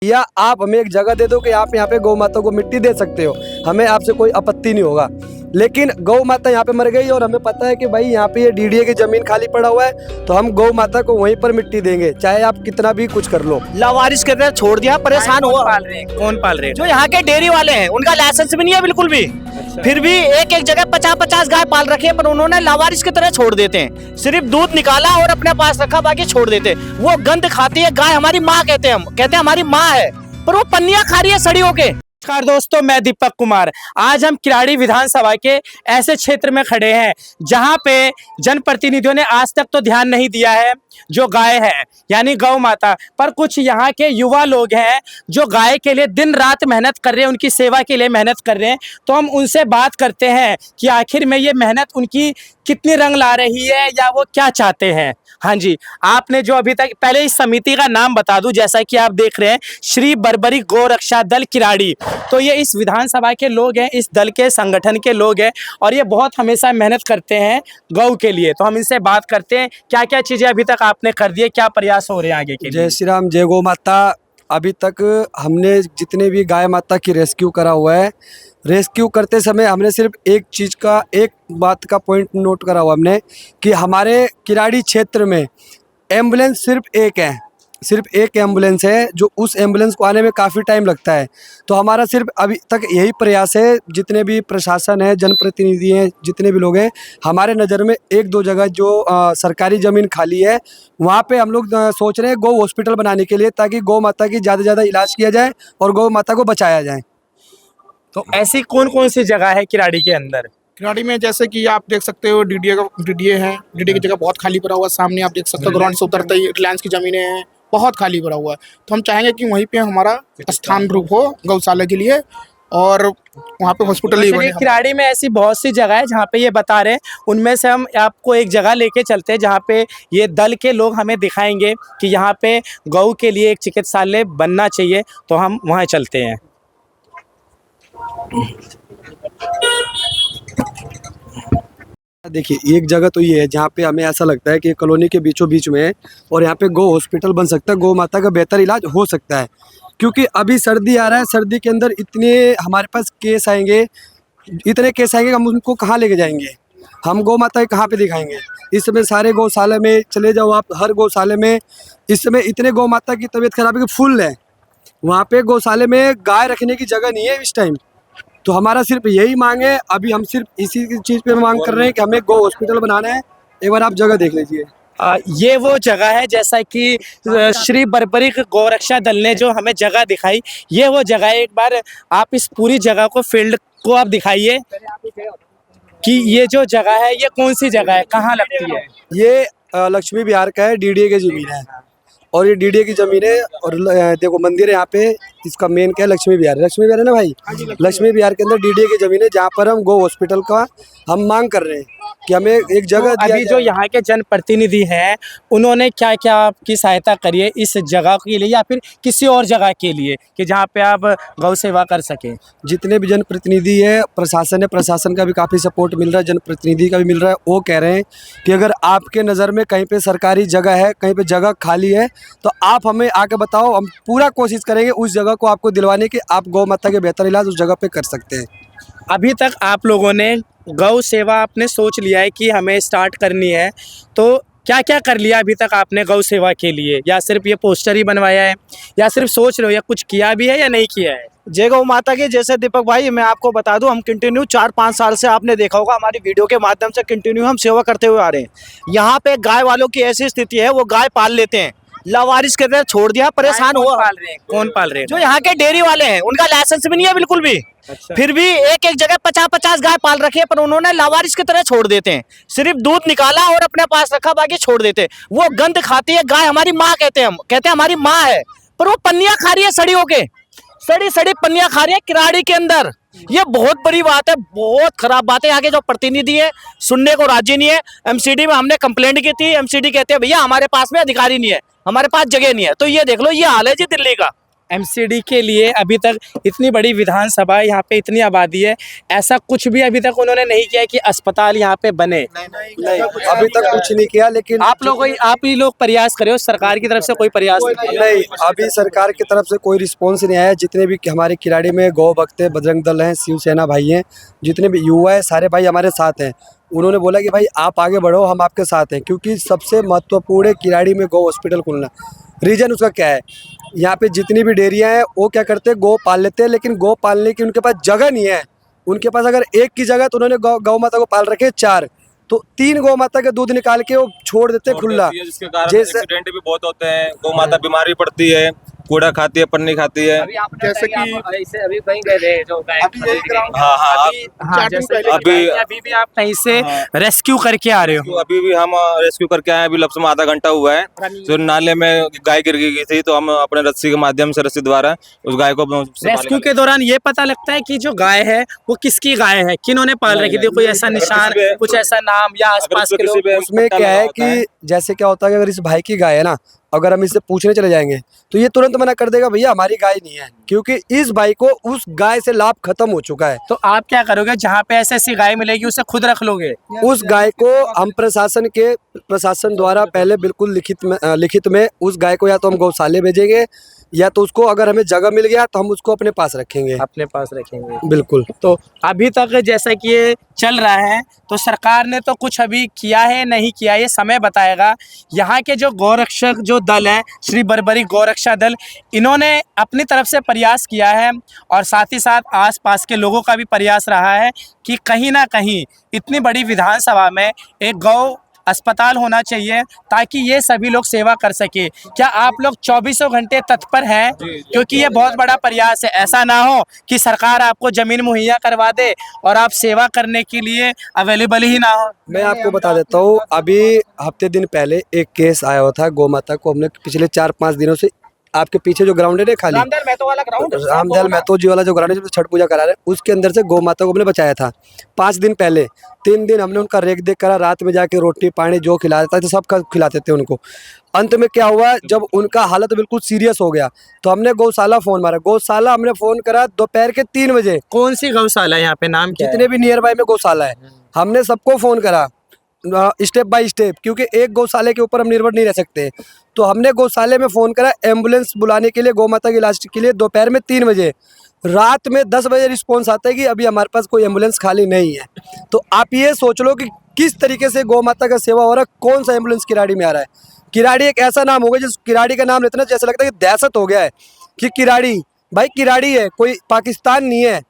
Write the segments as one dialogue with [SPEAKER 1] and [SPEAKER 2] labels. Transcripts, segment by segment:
[SPEAKER 1] या आप हमें एक जगह दे दो कि आप यहाँ पे गौ माता को मिट्टी दे सकते हो, हमें आपसे कोई आपत्ति नहीं होगा। लेकिन गौ माता यहाँ पे मर गई और हमें पता है कि भाई यहाँ पे ये डीडीए की जमीन खाली पड़ा हुआ है, तो हम गौ माता को वहीं पर मिट्टी देंगे, चाहे आप कितना भी कुछ कर लो।
[SPEAKER 2] लावारिस के तरह छोड़ दिया, परेशान हुआ।
[SPEAKER 3] कौन पाल रहे हैं?
[SPEAKER 2] जो यहाँ के डेयरी वाले हैं, उनका लाइसेंस भी नहीं है बिल्कुल भी। फिर भी एक एक जगह 50-50 गाय पाल रखे हैं, पर उन्होंने लावारिस की तरह छोड़ देते हैं। सिर्फ दूध निकाला और अपने पास रखा, बाकी छोड़ देते। वो गंद खाती है गाय, हमारी माँ कहते हैं, हम कहते हैं हमारी माँ है, पर वो पन्नियां खा रही है सड़ी होके।
[SPEAKER 3] नमस्कार दोस्तों, मैं दीपक कुमार। आज हम किराड़ी विधानसभा के ऐसे क्षेत्र में खड़े हैं जहां पे जनप्रतिनिधियों ने आज तक तो ध्यान नहीं दिया है जो गाय है, यानी गौ माता। पर कुछ यहाँ के युवा लोग हैं जो गाय के लिए दिन रात मेहनत कर रहे हैं, उनकी सेवा के लिए मेहनत कर रहे हैं। तो हम उनसे बात करते हैं कि आखिर में ये मेहनत उनकी कितनी रंग ला रही है या वो क्या चाहते हैं। हाँ जी, आपने जो अभी तक, पहले इस समिति का नाम बता दूं, जैसा कि आप देख रहे हैं, श्री बर्बरी गौ रक्षा दल किराड़ी। तो ये इस विधानसभा के लोग हैं, इस दल के संगठन के लोग हैं और ये बहुत हमेशा मेहनत करते हैं गौ के लिए। तो हम इनसे बात करते हैं क्या क्या चीजें अभी तक आपने कर दी है, क्या प्रयास हो रहे हैं आगे के लिए।
[SPEAKER 1] जय श्री राम, जय गौ माता। अभी तक हमने जितने भी गाय माता की रेस्क्यू करा हुआ है, रेस्क्यू करते समय हमने सिर्फ एक बात का पॉइंट नोट करा हुआ हमने कि हमारे किराड़ी क्षेत्र में एम्बुलेंस सिर्फ एक एम्बुलेंस है, जो उस एम्बुलेंस को आने में काफ़ी टाइम लगता है। तो हमारा सिर्फ अभी तक यही प्रयास है, जितने भी प्रशासन है, जनप्रतिनिधि हैं, जितने भी लोग हैं, हमारे नज़र में एक दो जगह जो सरकारी ज़मीन खाली है, वहाँ पे हम लोग सोच रहे हैं गौ हॉस्पिटल बनाने के लिए, ताकि गौ माता की ज़्यादा से ज़्यादा इलाज किया जाए और गौ माता को बचाया जाए।
[SPEAKER 3] तो ऐसी कौन कौन सी जगह है किराड़ी के अंदर?
[SPEAKER 4] किराड़ी में जैसे कि आप देख सकते हो डीडीए है, डीडीए की जगह बहुत खाली पड़ा हुआ है। सामने आप देख सकते हो ग्राउंड से उतरते ही रिलायंस की जमीनें हैं, बहुत खाली पड़ा हुआ है। तो हम चाहेंगे कि वहीं पे हमारा स्थान रूप हो गौशाला के लिए, और वहाँ पे हॉस्पिटल ही बने।
[SPEAKER 3] किराड़ी में ऐसी बहुत सी जगह है जहाँ पे ये बता रहे हैं, उनमें से हम आपको एक जगह लेके चलते हैं जहाँ पे ये दल के लोग हमें दिखाएंगे कि यहाँ पे गौ के लिए एक चिकित्सालय बनना चाहिए। तो हम वहाँ चलते हैं।
[SPEAKER 1] देखिए, एक जगह तो ये है जहाँ पे हमें ऐसा लगता है कि कॉलोनी के बीचों बीच में है और यहाँ पे गौ हॉस्पिटल बन सकता है, गौ माता का बेहतर इलाज हो सकता है। क्योंकि अभी सर्दी आ रहा है, सर्दी के अंदर इतने हमारे पास केस आएंगे कि हम उनको कहाँ लेके जाएंगे, हम गौ माता कहाँ पे दिखाएंगे। इस समय सारे गौशाले में चले जाओ आप, हर गौशाले में इस समय इतने गौ माता की तबीयत खराब है कि फुल है। वहाँ पे गौशाले में गाय रखने की जगह नहीं है इस टाइम। तो हमारा सिर्फ यही मांग है, अभी हम सिर्फ इसी चीज़ पे मांग कर रहे हैं कि हमें गौ हॉस्पिटल बनाना है। एक बार आप जगह देख लीजिए।
[SPEAKER 3] ये वो जगह है, जैसा कि श्री बर्बरी गौ रक्षा दल ने जो हमें जगह दिखाई, ये वो जगह है। एक बार आप इस पूरी जगह को, फील्ड को आप दिखाइए कि ये जो जगह है ये कौन सी जगह है, कहाँ लगती है।
[SPEAKER 1] ये लक्ष्मी विहार का है, डीडीए की ज़मीन है और ये डीडीए की ज़मीन है। और देखो मंदिर है यहाँ पे, इसका मेन क्या है, लक्ष्मी विहार है ना भाई। लक्ष्मी विहार के अंदर डीडीए की ज़मीन है, जहाँ पर हम गौ हॉस्पिटल का हम मांग कर रहे हैं कि हमें एक जगह
[SPEAKER 3] तो अभी जो यहाँ के जनप्रतिनिधि हैं, उन्होंने क्या क्या आपकी सहायता करी है इस जगह के लिए या फिर किसी और जगह के लिए कि जहाँ पे आप गौ सेवा कर सकें?
[SPEAKER 1] जितने भी जनप्रतिनिधि है, प्रशासन है, प्रशासन का भी काफ़ी सपोर्ट मिल रहा है, जनप्रतिनिधि का भी मिल रहा है। वो कह रहे हैं कि अगर आपके नज़र में कहीं पे सरकारी जगह है, कहीं पे जगह खाली है, तो आप हमें आके बताओ, हम पूरा कोशिश करेंगे उस जगह को आपको दिलवाने की, आप गौ माता के बेहतर इलाज उस जगह पे कर सकते हैं।
[SPEAKER 3] अभी तक आप लोगों ने गौ सेवा आपने सोच लिया है कि हमें स्टार्ट करनी है, तो क्या क्या कर लिया अभी तक आपने गौ सेवा के लिए? या सिर्फ ये पोस्टर ही बनवाया है, या सिर्फ सोच रहे हो, या कुछ किया भी है या नहीं किया है?
[SPEAKER 2] जय गौ माता की। जैसे दीपक भाई, मैं आपको बता दूं, हम कंटिन्यू 4-5 साल से, आपने देखा होगा हमारी वीडियो के माध्यम से, कंटिन्यू हम सेवा करते हुए आ रहे हैं। यहाँ पे गाय वालों की ऐसी स्थिति है, वो गाय पाल लेते हैं, लावारिस के तरह छोड़ दिया, परेशान हुआ।
[SPEAKER 3] कौन पाल रहे हैं?
[SPEAKER 2] जो यहाँ के डेयरी वाले हैं, उनका लाइसेंस भी नहीं है बिल्कुल भी।
[SPEAKER 3] अच्छा।
[SPEAKER 2] फिर भी एक एक जगह 50-50 गाय पाल रखे हैं, पर उन्होंने लावारिस की तरह छोड़ देते हैं। सिर्फ दूध निकाला और अपने पास रखा, बाकी छोड़ देते। वो गंद खाती है गाय, हमारी माँ कहते हैं, हम कहते हैं हमारी माँ है, पर वो पन्नियां खा रही है सड़ी होके, सड़ी पन्नियां खा रही है किराड़ी के अंदर। ये बहुत बड़ी बात है, बहुत खराब बात है। यहाँ के जो प्रतिनिधि है सुनने को राजी नहीं है। एमसीडी में हमने कंप्लेंट की थी, एमसीडी कहते हैं भैया हमारे पास में अधिकारी नहीं है, हमारे पास जगह नहीं है। तो ये देख लो, ये हाल है जी दिल्ली का।
[SPEAKER 3] एमसीडी के लिए अभी तक इतनी बड़ी विधानसभा, यहाँ पे इतनी आबादी है, ऐसा कुछ भी अभी तक उन्होंने नहीं किया कि अस्पताल यहाँ पे बने।
[SPEAKER 1] नहीं, अभी तक कुछ नहीं किया, लेकिन
[SPEAKER 3] आप ही लोग प्रयास करे हो, सरकार की तरफ से कोई प्रयास
[SPEAKER 1] नहीं, अभी सरकार की तरफ से कोई रिस्पॉन्स नहीं आया। जितने भी हमारे किराड़ी में गौ भक्त है, बजरंग दल हैं, शिवसेना भाई हैं, जितने भी युवा है, सारे भाई हमारे साथ हैं। उन्होंने बोला कि भाई आप आगे बढ़ो, हम आपके साथ हैं, क्योंकि सबसे महत्वपूर्ण है किराड़ी में गौ हॉस्पिटल खुलना। रीज़न उसका क्या है, यहाँ पे जितनी भी डेयरियाँ हैं वो क्या करते हैं, गौ पाल लेते हैं, लेकिन गौ पालने की उनके पास जगह नहीं है। उनके पास अगर एक की जगह, तो उन्होंने गौ माता को पाल रखे 4, तो 3 गौ माता के दूध निकाल के वो छोड़ देते खुला,
[SPEAKER 5] जिसके कारण एक्सीडेंट भी बहुत होते हैं। गौ माता बीमार भी पड़ती है, कूड़ा खाती है, पन्नी खाती है।
[SPEAKER 4] जैसे कि
[SPEAKER 3] अभी कहीं गए थे जो अभी भी आप कहीं से रेस्क्यू करके आ रहे हो?
[SPEAKER 5] तो अभी भी हम रेस्क्यू करके आए, अभी लपसम आधा घंटा हुआ है। जो नाले में गाय गिर गई थी, तो हम अपने रस्सी के माध्यम से, रस्सी द्वारा उस गाय को
[SPEAKER 3] रेस्क्यू के दौरान ये पता लगता है कि जो गाय है वो किसकी गाय है, किन्होंने पाल रखी थी, कोई ऐसा निशान, कुछ ऐसा नाम या आसपास के लोग?
[SPEAKER 1] उसमें क्या है कि जैसे क्या होता है कि अगर इस भाई की गाय है ना, अगर हम इससे पूछने चले जाएंगे तो ये तुरंत मना कर देगा, भैया हमारी गाय नहीं है, क्योंकि इस भाई को उस गाय से लाभ खत्म हो चुका है।
[SPEAKER 3] तो आप क्या करोगे, जहाँ पे ऐसी गाय मिलेगी उसे खुद रख लोगे?
[SPEAKER 1] उस गाय को हम प्रशासन द्वारा पहले बिल्कुल लिखित में उस गाय को या तो हम गौशाले भेजेंगे, या तो उसको अगर हमें जगह मिल गया तो हम उसको अपने पास रखेंगे।
[SPEAKER 3] अपने पास रखेंगे,
[SPEAKER 1] बिल्कुल।
[SPEAKER 3] तो अभी तक जैसा कि ये चल रहा है, तो सरकार ने तो कुछ अभी किया है, नहीं किया, ये समय बताएगा। यहाँ के जो गौरक्षक जो दल है, श्री बरबरी गौरक्षा दल, इन्होंने अपनी तरफ से प्रयास किया है, और साथ ही साथ आसपास के लोगों का भी प्रयास रहा है कि कहीं ना कहीं इतनी बड़ी विधानसभा में एक गौ अस्पताल होना चाहिए, ताकि ये सभी लोग सेवा कर सके। क्या आप लोग 24 घंटे तत्पर हैं? क्योंकि ये बहुत बड़ा प्रयास है, ऐसा ना हो कि सरकार आपको जमीन मुहैया करवा दे और आप सेवा करने के लिए अवेलेबल ही ना हो।
[SPEAKER 1] मैं आपको बता देता हूँ, अभी हफ्ते दिन पहले एक केस आया हुआ था गौ माता को। हमने पिछले 4-5 दिनों से आपके पीछे जो ग्राउंड है ना, खाली
[SPEAKER 2] रामदयाल महतो वाला ग्राउंड,
[SPEAKER 1] रामदयाल महतो जी वाला जो ग्राउंड है, जो छठ पूजा करा रहे हैं, उसके अंदर से गौ माता को हमने बचाया था 5 दिन पहले। 3 दिन हमने उनका रेख देख करा, रात में जाके रोटी पानी जो खिलाता था सब खिलाते थे उनको। अंत में क्या हुआ, जब उनका हालत बिल्कुल सीरियस हो गया तो हमने गौशाला फोन मारा। गौशाला हमने फोन करा दोपहर के 3 बजे।
[SPEAKER 3] कौन सी गौशाला है यहाँ पे, नाम क्या है?
[SPEAKER 1] जितने भी नियर बाय में गौशाला है, हमने सबको फोन करा स्टेप बाय स्टेप, क्योंकि एक गौशाले के ऊपर हम निर्भर नहीं रह सकते। तो हमने गौशाले में फ़ोन करा एम्बुलेंस बुलाने के लिए, गौ माता के इलाज के लिए, दोपहर में 3 बजे। रात में 10 बजे रिस्पॉन्स आता है कि अभी हमारे पास कोई एम्बुलेंस खाली नहीं है। तो आप ये सोच लो कि किस तरीके से गौ माता का सेवा हो रहा है। कौन सा एम्बुलेंस किराड़ी में आ रहा है। किराड़ी एक ऐसा नाम हो गया, जिस किराड़ी का नाम लेते ना जैसे लगता है कि दहशत हो गया है कि किराड़ी, भाई किराड़ी है, कोई पाकिस्तान नहीं है।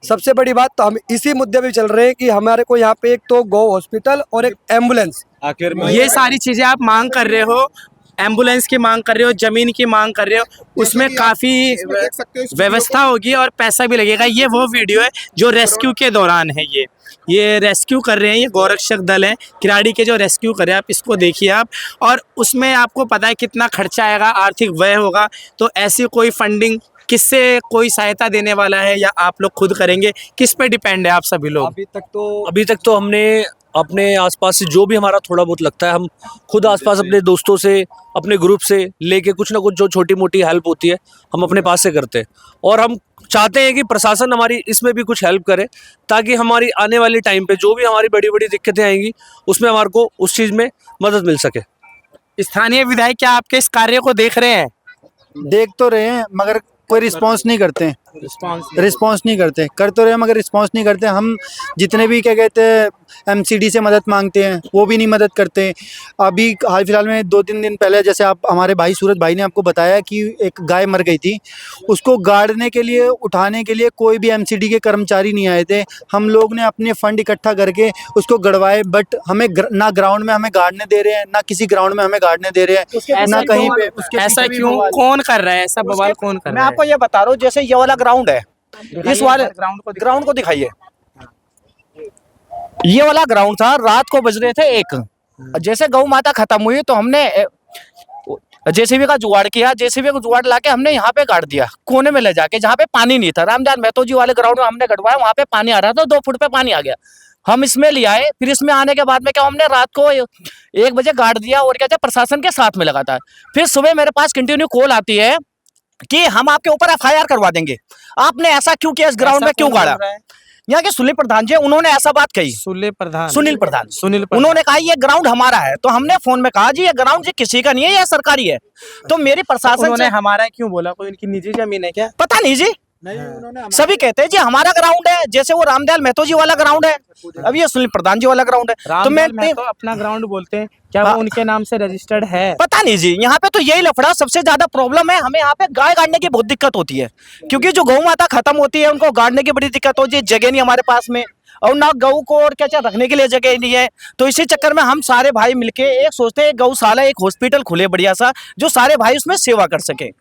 [SPEAKER 1] सबसे बड़ी बात, तो हम इसी मुद्दे पे चल रहे हैं कि हमारे को यहाँ पे एक तो गौ हॉस्पिटल और एक एम्बुलेंस,
[SPEAKER 5] आखिर में
[SPEAKER 3] ये सारी चीजें आप मांग कर रहे हो, एम्बुलेंस की मांग कर रहे हो, जमीन की मांग कर रहे हो, उसमें काफी व्यवस्था होगी और पैसा भी लगेगा। ये वो वीडियो है जो रेस्क्यू के दौरान है, ये रेस्क्यू कर रहे हैं, ये गौरक्षक दल है किराड़ी के जो रेस्क्यू कर रहे हैं। आप इसको देखिए आप, और उसमें आपको पता है कितना खर्चा आएगा, आर्थिक व्यय होगा। तो ऐसी कोई फंडिंग किससे कोई सहायता देने वाला है, या आप लोग खुद करेंगे, किस पे डिपेंड है आप सभी लोग?
[SPEAKER 6] अभी तक तो हमने अपने आसपास से जो भी हमारा थोड़ा बहुत लगता है, हम खुद आसपास अपने दोस्तों से, अपने ग्रुप से लेके कुछ ना कुछ जो छोटी मोटी हेल्प होती है हम अपने पास से करते हैं। और हम चाहते हैं कि प्रशासन हमारी इसमें भी कुछ हेल्प करे, ताकि हमारी आने वाली टाइम पे जो भी हमारी बड़ी बड़ी दिक्कतें आएंगी उसमें हमारे को उस चीज़ में मदद मिल सके।
[SPEAKER 3] स्थानीय विधायक क्या आपके इस कार्य को देख रहे हैं?
[SPEAKER 7] देख तो रहे हैं, मगर कोई रिस्पांस नहीं करते हैं। रिस्पांस नहीं करते, कर तो रहे मगर रिस्पांस नहीं करते। हम जितने भी क्या कहते हैं एमसीडी से मदद मांगते हैं, वो भी नहीं मदद करते। अभी हाल फिलहाल में 2-3 दिन पहले, जैसे आप हमारे भाई सूरज भाई ने आपको बताया कि एक गाय मर गई थी, उसको गाड़ने के लिए, उठाने के लिए कोई भी एमसीडी के कर्मचारी नहीं आए थे। हम लोग ने अपने फंड इकट्ठा करके उसको गड़वाए, बट हमें ना ग्राउंड में हमें गाड़ने दे रहे हैं, ना किसी ग्राउंड में हमें गाड़ने दे रहे हैं, ना कहीं पे।
[SPEAKER 3] ऐसा क्यों, कौन कर रहा है ऐसा बवाल, कौन कर
[SPEAKER 2] मैं
[SPEAKER 3] रहा है?
[SPEAKER 2] आपको ये बता रहा हूँ, जैसे ये वाला ग्राउंड है, इस वाले ग्राउंड को दिखाइए। ये वाला ग्राउंड था, रात को बज रहे थे 1। जैसे गौ माता खत्म हुई तो हमने जेसीबी का जुगाड़ किया, जेसीबी का जुगाड़ लाके हमने यहाँ पे गाड़ दिया कोने में ले जाके, जहाँ पे पानी नहीं था। रामदयाल महतो जी वाले ग्राउंड में हमने गड़वाया, वहाँ पे पानी आ रहा था, 2 फुट पे पानी आ गया। हम इसमें ले आए, फिर इसमें आने के बाद में क्या, हमने रात को 1 बजे गाड़ दिया, और क्या था प्रशासन के साथ में लगातार। फिर सुबह मेरे पास कंटिन्यू कॉल आती है कि हम आपके ऊपर एफआईआर करवा देंगे। आपने ऐसा क्यों किया, इस ग्राउंड में क्यों गाड़ा? यहाँ के सुनील प्रधान जी उन्होंने ऐसा बात कही।
[SPEAKER 3] सुनील प्रधान
[SPEAKER 2] उन्होंने कहा ये ग्राउंड हमारा है, तो हमने फोन में कहा जी ये ग्राउंड जी किसी का नहीं है, ये सरकारी है। तो मेरी प्रशासन
[SPEAKER 3] उन्होंने
[SPEAKER 2] से
[SPEAKER 3] हमारा क्यों बोला? कोई उनकी निजी जमीन है क्या?
[SPEAKER 2] पता नहीं जी, सभी कहते हैं जी हमारा ग्राउंड है, जैसे वो रामदयाल महतो जी वाला ग्राउंड है, अब ये सुनील प्रधान जी वाला ग्राउंड है। तो मैं
[SPEAKER 3] तो अपना ग्राउंड बोलते हैं, क्या वो उनके नाम से रजिस्टर्ड है?
[SPEAKER 2] पता नहीं जी, यहाँ पे तो यही लफड़ा सबसे ज्यादा प्रॉब्लम है। हमें यहाँ पे गाय गाड़ने की बहुत दिक्कत होती है, क्योंकि जो गौ माता खत्म होती है उनको गाड़ने की बड़ी दिक्कत होती है। जगह नहीं हमारे पास में, और ना गऊ को और क्या रखने के लिए जगह नहीं है। तो इसी चक्कर में हम सारे भाई मिलके एक सोचते हैं गौशाला, एक हॉस्पिटल खुले बढ़िया सा, जो सारे भाई उसमें सेवा कर सके।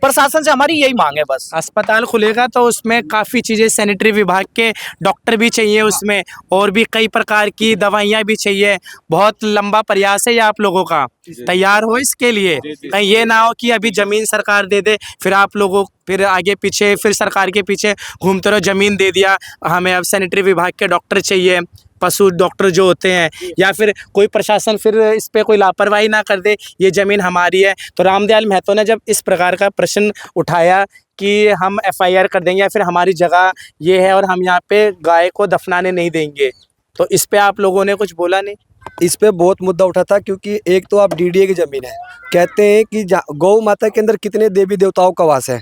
[SPEAKER 2] प्रशासन से हमारी यही मांग है बस।
[SPEAKER 3] अस्पताल खुलेगा तो उसमें काफ़ी चीज़ें, सैनिटरी विभाग के डॉक्टर भी चाहिए उसमें, और भी कई प्रकार की दवाइयाँ भी चाहिए। बहुत लंबा प्रयास है ये आप लोगों का, तैयार हो इसके लिए। कहीं ये ना हो कि अभी ज़मीन सरकार दे दे, फिर आप लोगों फिर आगे पीछे, फिर सरकार के पीछे घूमते रहो, ज़मीन दे दिया हमें, अब सैनिटरी विभाग के डॉक्टर चाहिए, पशु डॉक्टर जो होते हैं, या फिर कोई प्रशासन फिर इस पे कोई लापरवाही ना कर दे, ये ज़मीन हमारी है। तो रामदयाल महतो ने जब इस प्रकार का प्रश्न उठाया कि हम एफआईआर कर देंगे या फिर हमारी जगह ये है और हम यहाँ पे गाय को दफनाने नहीं देंगे, तो इस पे आप लोगों ने कुछ बोला नहीं?
[SPEAKER 1] इस पे बहुत मुद्दा उठा था, क्योंकि एक तो आप डीडीए की ज़मीन है, कहते हैं कि गौ माता के अंदर कितने देवी देवताओं का वास है।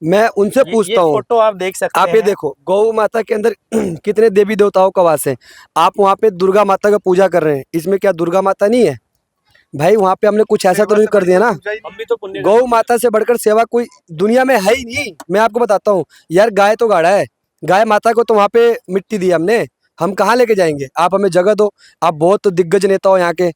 [SPEAKER 1] मैं उनसे पूछता हूँ,
[SPEAKER 3] फोटो आप देख सकते
[SPEAKER 1] आप
[SPEAKER 3] हैं।
[SPEAKER 1] ये देखो गौ माता के अंदर कितने देवी देवताओं का वास है। आप वहाँ पे दुर्गा माता का पूजा कर रहे हैं, इसमें क्या दुर्गा माता नहीं है भाई? वहाँ पे हमने कुछ ऐसा तो नहीं कर दिया ना?
[SPEAKER 6] हम भी तो पुण्य
[SPEAKER 1] गौ माता से बढ़कर सेवा कोई दुनिया में है ही नहीं। मैं आपको बताता हूँ यार, गाय तो गाड़ा है, गाय माता को तो वहाँ पे मिट्टी दी हमने, हम कहाँ लेके जाएंगे? आप हमें जगह दो। आप बहुत दिग्गज नेता हो यहाँ के,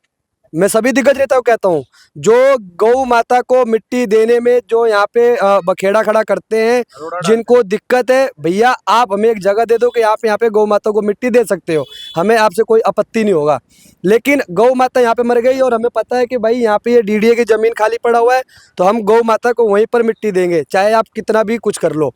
[SPEAKER 1] मैं सभी दिग्गज नेताओं को कहता हूँ, जो गौ माता को मिट्टी देने में जो यहाँ पे बखेड़ा खड़ा करते हैं, जिनको दिक्कत है, भैया आप हमें एक जगह दे दो कि आप यहाँ पे गौ माता को मिट्टी दे सकते हो, हमें आपसे कोई आपत्ति नहीं होगा। लेकिन गौ माता यहाँ पे मर गई और हमें पता है कि भाई यहाँ पे ये डीडीए की ज़मीन खाली पड़ा हुआ है, तो हम गौ माता को वहीं पर मिट्टी देंगे, चाहे आप कितना भी कुछ कर लो।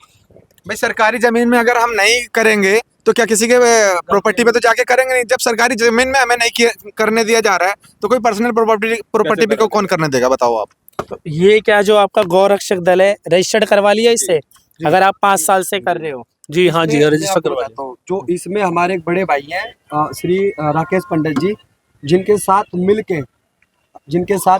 [SPEAKER 8] भाई सरकारी जमीन में अगर हम नहीं करेंगे तो क्या किसी के प्रॉपर्टी पे तो जाके करेंगे नहीं? जब सरकारी जमीन में हमें नहीं करने दिया जा रहा है तो कोई पर्सनल प्रॉपर्टी पे को कौन करने देगा, बताओ आप?
[SPEAKER 3] तो ये क्या जो आपका गौ रक्षक दल है, रजिस्टर्ड करवा लिया इससे? अगर आप 5 साल से कर रहे हो?
[SPEAKER 6] जी हाँ जी, रजिस्टर करवा
[SPEAKER 1] करवाता हूँ। जो इसमें हमारे एक बड़े भाई हैं श्री राकेश पंडित जी, जिनके साथ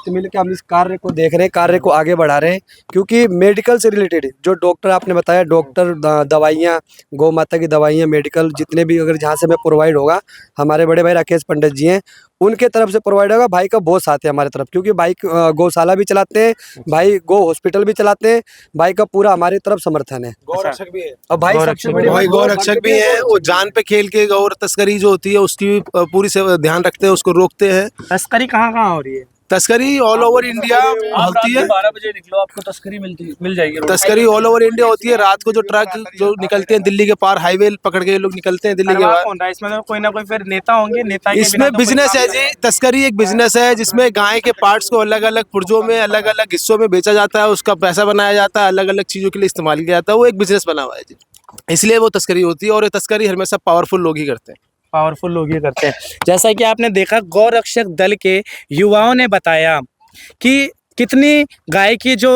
[SPEAKER 1] मिलके हम इस कार्य को देख रहे हैं, कार्य को आगे बढ़ा रहे हैं। क्योंकि मेडिकल से रिलेटेड जो डॉक्टर आपने बताया, डॉक्टर, दवाइयाँ, गौ माता की दवाइयाँ, मेडिकल जितने भी अगर जहाँ से हमें प्रोवाइड होगा, हमारे बड़े भाई राकेश पंडित जी हैं, उनके तरफ से प्रोवाइड होगा। भाई का बहुत साथ है हमारे तरफ, क्योंकि भाई गौशाला भी चलाते हैं, भाई गौ हॉस्पिटल भी चलाते हैं, भाई का पूरा हमारी तरफ समर्थन है।
[SPEAKER 8] गौरक्षक भी है
[SPEAKER 1] और भाई सबसे बड़ी
[SPEAKER 9] भाई गौरक्षक भी है, वो जान पे खेल के गौ तस्करी जो होती है उसकी भी पूरी से ध्यान रखते हैं, उसको रोकते हैं।
[SPEAKER 3] तस्करी कहाँ हो रही है?
[SPEAKER 9] तस्करी ऑल ओवर इंडिया होती है।
[SPEAKER 6] 12 बजे निकलो, आपको तस्करी मिल जाएगी।
[SPEAKER 9] तस्करी ऑल ओवर इंडिया होती है। रात को जो ट्रक जो निकलते हैं दिल्ली के पार, हाईवे पकड़ के लोग निकलते हैं दिल्ली के पार।
[SPEAKER 3] कौन रहा है इसमें? तो कोई ना कोई फिर नेता होंगे, नेता के
[SPEAKER 9] इसमें
[SPEAKER 3] बिना तो कोई
[SPEAKER 9] बिजनेस
[SPEAKER 3] काम
[SPEAKER 9] है
[SPEAKER 3] नहीं।
[SPEAKER 9] जी, तस्करी एक बिजनेस है जिसमें गाय के पार्ट्स को अलग अलग पुर्जों में, अलग अलग हिस्सों में बेचा जाता है, उसका पैसा बनाया जाता है, अलग अलग चीजों के लिए इस्तेमाल किया जाता है। वो एक बिजनेस बना हुआ है जी, इसलिए वो तस्करी होती है। और ये तस्करी हमेशा पावरफुल लोग ही करते हैं।
[SPEAKER 3] पावरफुल लोग ये करते हैं। जैसा कि आपने देखा, गौ रक्षक दल के युवाओं ने बताया कि कितनी गाय की जो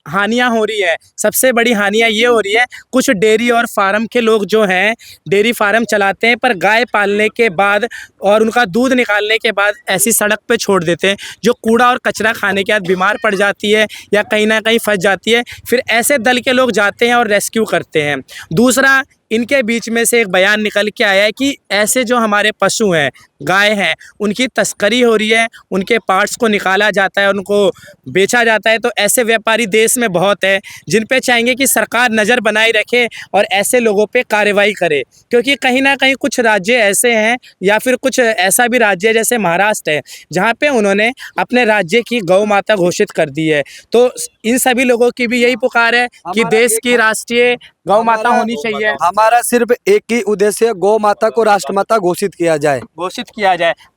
[SPEAKER 3] हानियां हो रही है। सबसे बड़ी हानियां ये हो रही है, कुछ डेयरी और फार्म के लोग जो हैं, डेयरी फार्म चलाते हैं, पर गाय पालने के बाद और उनका दूध निकालने के बाद ऐसी सड़क पे छोड़ देते हैं, जो कूड़ा और कचरा खाने के बाद बीमार पड़ जाती है या कहीं ना कहीं फंस जाती है। फिर ऐसे दल के लोग जाते हैं और रेस्क्यू करते हैं। दूसरा, इनके बीच में से एक बयान निकल के आया है कि ऐसे जो हमारे पशु हैं, गाय हैं, उनकी तस्करी हो रही है, उनके पार्ट्स को निकाला जाता है, उनको बेचा जाता है। तो ऐसे व्यापारी देश में बहुत है, जिन पे चाहेंगे कि सरकार नज़र बनाए रखे और ऐसे लोगों पे कार्रवाई करे। क्योंकि कहीं ना कहीं कुछ राज्य ऐसे हैं, या फिर कुछ ऐसा भी राज्य जैसे महाराष्ट्र है, जहाँ पे उन्होंने अपने राज्य की गौ माता घोषित कर दी है। तो इन सभी लोगों की भी यही पुकार है कि देश की राष्ट्रीय गौ माता होनी चाहिए।
[SPEAKER 1] हमारा सिर्फ एक ही उद्देश्य है, गौ माता को राष्ट्रमाता घोषित किया जाए,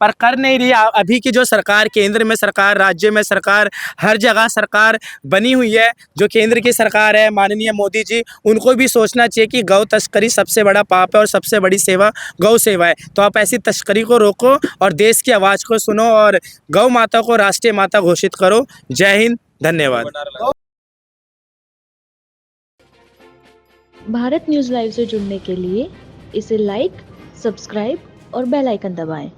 [SPEAKER 3] पर कर नहीं रही। अभी की जो सरकार, केंद्र में सरकार, राज्य में सरकार, हर जगह सरकार बनी हुई है, जो केंद्र की सरकार है, माननीय मोदी जी, उनको भी सोचना चाहिए कि गौ तस्करी सबसे बड़ा पाप है और सबसे बड़ी सेवा गौ सेवा है। तो आप ऐसी तस्करी को रोको और देश की आवाज़ को सुनो और गौ माता को राष्ट्रीय माता घोषित करो। जय हिंद, धन्यवाद।
[SPEAKER 10] भारत न्यूज़ लाइव से जुड़ने के लिए इसे लाइक, सब्सक्राइब और बेल आइकन दबाएं।